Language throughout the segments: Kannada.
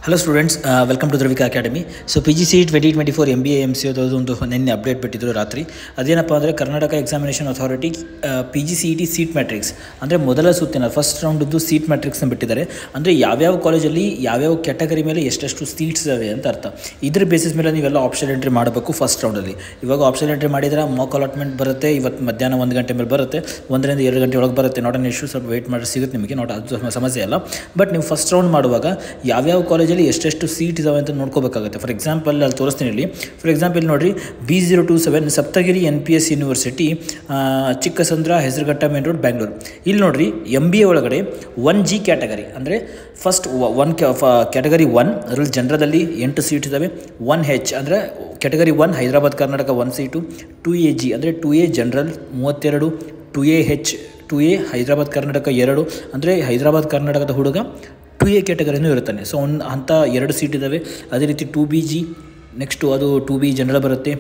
Hello students, welcome to Dravika academy. So PGCET 2024 MBA MCA ಒಂದು ನಿನ್ನೆ ಅಪ್ಡೇಟ್ ಬಿಟ್ಟಿದ್ರು ರಾತ್ರಿ. ಅದೇನಪ್ಪ ಅಂದರೆ Karnataka examination authority PGCET seat matrix ಅಂದರೆ ಮೊದಲ ಸುತ್ತಿನ ಫಸ್ಟ್ ರೌಂಡ್ದು ಸೀಟ್ ಮ್ಯಾಟ್ರಿಕ್ಸ್ನ ಬಿಟ್ಟಿದ್ದಾರೆ. ಅಂದರೆ ಯಾವ್ಯಾವ ಕಾಲೇಜಲ್ಲಿ ಯಾವ್ಯಾವ ಕ್ಯಾಟಗರಿ ಮೇಲೆ ಎಷ್ಟೆಷ್ಟು ಸೀಟ್ಸ್ ಇದಾವೆ ಅಂತ ಅರ್ಥ. ಇದ್ರ ಬೇಸಿಸ್ ಮೇಲೆ ನೀವೆಲ್ಲ ಆಪ್ಷನ್ ಎಂಟ್ರಿ ಮಾಡಬೇಕು ಫಸ್ಟ್ ರೌಂಡಲ್ಲಿ. ಇವಾಗ ಆಪ್ಷನ್ ಎಂಟ್ರಿ ಮಾಡಿದರೆ ಮಾಕ್ ಅಲಾಟ್ಮೆಂಟ್ ಬರುತ್ತೆ. ಇವತ್ತು ಮಧ್ಯಾಹ್ನ 1 ಗಂಟೆ ಮೇಲೆ ಬರುತ್ತೆ, 1 ರಿಂದ 2 ಗಂಟೆ ಒಳಗೆ ಬರುತ್ತೆ. ನಾಟ್ ಅನ್ ಇಶ್ಯೂ, ಸ್ವಲ್ಪ ವೆಯ್ಟ್ ಮಾಡಿ ಸಿಗುತ್ತೆ ನಿಮಗೆ, ನಾಟ್ ಅದು ಸಮಸ್ಯೆ ಅಲ್ಲ. ಬಟ್ ನೀವು ಫಸ್ಟ್ ರೌಂಡ್ ಮಾಡುವಾಗ ಯಾವ್ಯಾವ ಕಾಲೇಜಲ್ಲಿ ಎಷ್ಟೆಷ್ಟು ಸೀಟ್ ಇದಾವೆ ಅಂತ ನೋಡ್ಕೋಬೇಕಾಗುತ್ತೆ. ಫಾರ್ ಎಕ್ಸಾಂಪಲ್ ಅಲ್ಲಿ ತೋರಿಸ್ತೀನಿ ಇಲ್ಲಿ. ಫಾರ್ ಎಕ್ಸಾಂಪಲ್ ನೋಡಿರಿ, B027 Saptagiri NPS university, Chikkasandra, Hesaraghatta main road, Bangalore. ಇಲ್ಲಿ ನೋಡಿರಿ, MBA ಒಳಗಡೆ 1G ಕ್ಯಾಟಗರಿ ಅಂದರೆ ಫಸ್ಟ್ ಕ್ಯಾಟಗರಿ 1 ಅದರಲ್ಲಿ ಜನರದಲ್ಲಿ 8 ಸೀಟ್ ಇದ್ದಾವೆ. 1H ಅಂದರೆ category 1 Hyderabad Karnataka 1 seat. 2AG ಅಂದರೆ 2A general 32, 2AH 2A Hyderabad Karnataka 2 ಅಂದರೆ ಹೈದರಾಬಾದ್ ಕರ್ನಾಟಕದ ಹುಡುಗ 2A ಕ್ಯಾಟಗರಿನೂ ಇರುತ್ತಾನೆ. ಸೊ ಅಂಥ 2 ಸೀಟ್ ಇದ್ದಾವೆ. ಅದೇ ರೀತಿ 2BG, ನೆಕ್ಸ್ಟು ಅದು 2B ಜನರಲ್ ಬರುತ್ತೆ.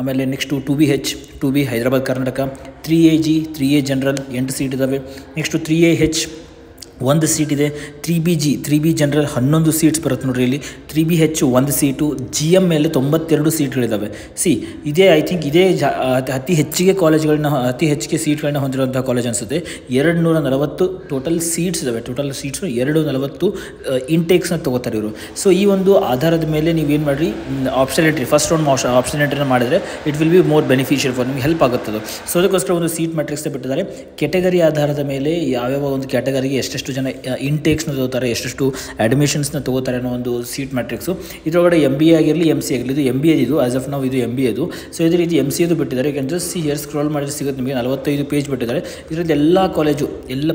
ಆಮೇಲೆ next 2BH 2B Hyderabad Karnataka. 3AG 3A general 8 seat ಇದ್ದಾವೆ. ನೆಕ್ಸ್ಟು 3AH 1 ಸೀಟ್ ಇದೆ. 3B ಜನರಲ್ 11 ಸೀಟ್ಸ್ ಬರುತ್ತೆ ನೋಡ್ರಿ ಇಲ್ಲಿ. 3BH 1 seat. GM ಮೇಲೆ 92 ಸೀಟ್ಗಳಿದ್ದಾವೆ. ಇದೇ ಐ ಥಿಂಕ್ ಇದೇ ಅತಿ ಹೆಚ್ಚಿಗೆ ಕಾಲೇಜ್ಗಳನ್ನ, ಅತಿ ಹೆಚ್ಚಿಗೆ ಸೀಟ್ಗಳನ್ನ ಹೊಂದಿರುವಂಥ ಕಾಲೇಜ್ ಅನಿಸುತ್ತೆ. 240 ಟೋಟಲ್ ಸೀಟ್ಸ್ ಇದ್ದಾವೆ. ಟೋಟಲ್ ಸೀಟ್ಸು 240 ಇಂಟೇಕ್ಸ್ನ ತೊಗೋತಾರೆ ಇವರು. ಸೊ ಈ ಒಂದು ಆಧಾರದ ಮೇಲೆ ನೀವೇನು ಮಾಡಿರಿ, option entry first round option ಎಂಟ್ರಿನ ಮಾಡಿದರೆ it will be more beneficial for ನಿಮಗೆ, ಹೆಲ್ಪ್ ಆಗುತ್ತದೆ. ಸೊ ಅದಕ್ಕೋಸ್ಕರ ಒಂದು ಸೀಟ್ ಮ್ಯಾಟ್ರಿಕ್ಸ್ನ ಬಿಟ್ಟಿದ್ದಾರೆ. ಕೆಟಗರಿ ಆಧಾರದ ಮೇಲೆ ಯಾವ್ಯಾವ ಒಂದು ಕ್ಯಾಟಗರಿಗೆ ಎಷ್ಟೆಷ್ಟು ಜನ ಇಂಟೇಕ್ಸ್ನ ತೊಗೋತಾರೆ, ಎಷ್ಟೆಷ್ಟು ಅಡ್ಮಿಷನ್ಸ್ನ ತೊಗೋತಾರೆ ಅನ್ನೋ ಒಂದು ಸೀಟ್ ಮ್ಯಾಟ್ರಿಕ್ಸು. ಇದರೊಳಗಡೆ MBA ಆಗಿರಲಿ MCA ಆಗಿರಲಿ, ಇದು MBA ಇದು ಆಸ್ ಆಫ್ ನಾವು, ಇದು MBA ಇದು. ಸೊ ಇದೇ ರೀತಿ MCAದು ಬಿಟ್ಟಿದ್ದಾರೆ. You can just see here, scroll ಮಾಡಿದ್ರೆ ಸಿಗುತ್ತೆ ನಿಮಗೆ. 45 ಪೇಜ್ ಬಿಟ್ಟಿದ್ದಾರೆ. ಇದರಲ್ಲಿ ಎಲ್ಲ ಕಾಲೇಜು,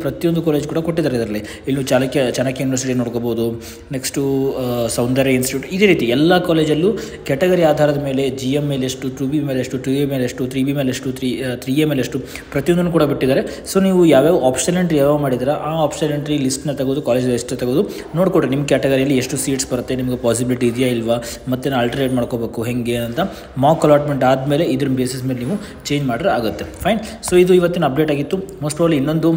ಪ್ರತಿಯೊಂದು ಕಾಲೇಜು ಕೂಡ ಕೊಟ್ಟಿದ್ದಾರೆ ಇದರಲ್ಲಿ. ಇಲ್ಲಿ ಚಾಣಕ್ಯ ಯೂನಿವರ್ಸಿಟಿ ನೋಡ್ಕೋಬೋದು, ನೆಕ್ಸ್ಟು ಸೌಂದರ್ಯ ಇನ್ಸ್ಟಿಟ್ಯೂಟ್, ಇದೇ ರೀತಿ ಎಲ್ಲ ಕಾಲೇಜಲ್ಲೂ ಕ್ಯಾಟಗರಿ ಆಧಾರದ ಮೇಲೆ GM ಮೇಲೆ ಎಷ್ಟು, 2B ಮೇಲೆ ಎಷ್ಟು, 2A ಮೇಲೆ ಎಷ್ಟು, 3B ಮೇಲೆ ಎಷ್ಟು, 3A ಮೇಲೆ ಎಷ್ಟು, ಪ್ರತಿಯೊಂದನ್ನು ಕೂಡ ಬಿಟ್ಟಿದ್ದಾರೆ. ಸೊ ನೀವು ಯಾವ್ಯಾವ ಆಪ್ಷನ್ ಎಂಟ್ರಿ ಯಾವ್ಯಾವ ಮಾಡಿದ್ರೆ ಆ ಆಪ್ಷನ್ ಎಂಟ್ರಿ ಲಿಸ್ಟ್ನ ತೆಗೆದು, ಕಾಲೇಜ್ ಎಷ್ಟು ತೆಗೆದು ನೋಡಿಕೊಡ್ರಿ. ನಿಮ್ಮ ಕ್ಯಾಟಗರಿಯಲ್ಲಿ ಎಷ್ಟು ಸೀಟ್ಸ್ ಬರುತ್ತೆ, ನಿಮಗೆ ಪಾಸಿಬಿಲಿಟಿ ಇದೆಯಾ ಇಲ್ವಾ, ಮತ್ತೆ ಆಲ್ಟರೇಟ್ ಮಾಡ್ಕೋಬೇಕು ಹೆಂಗೆ ಅಂತ ಮಾಕ್ ಅಲಾಟ್ಮೆಂಟ್ ಆದಮೇಲೆ ಇದ್ರ ಬೇಸಿಸ್ ಮೇಲೆ ನೀವು ಚೇಂಜ್ ಮಾಡಿದ್ರೆ ಆಗುತ್ತೆ. ಫೈನ್. ಸೊ ಇದು ಇವತ್ತಿನ ಅಪ್ಡೇಟ್ ಆಗಿತ್ತು. ಮೋಸ್ಟ್ ಆಲ್ ಇನ್ನೊಂದು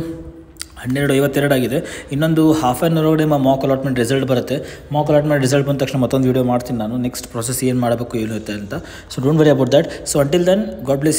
12:52 ಆಗಿದೆ. ಇನ್ನೊಂದು ಹಾಫ್ ಆನ್ ಅವರ್ ನಿಮ್ಮ ಮಾಕ್ ಅಲಾಟ್ಮೆಂಟ್ ರಿಸಲ್ಟ್ ಬರುತ್ತೆ. ಮಾಕ್ ಅಲಾಟ್ಮೆಂಟ್ ರಿಸಲ್ಟ್ ಬಂದ ತಕ್ಷಣ ಮತ್ತೊಂದು ವೀಡಿಯೋ ಮಾಡ್ತೀನಿ ನಾನು, ನೆಕ್ಸ್ಟ್ ಪ್ರೊಸೆಸ್ ಏನು ಮಾಡಬೇಕು ಏನು ಇರುತ್ತೆ ಅಂತ. So don't worry about that. So until then, God bless you.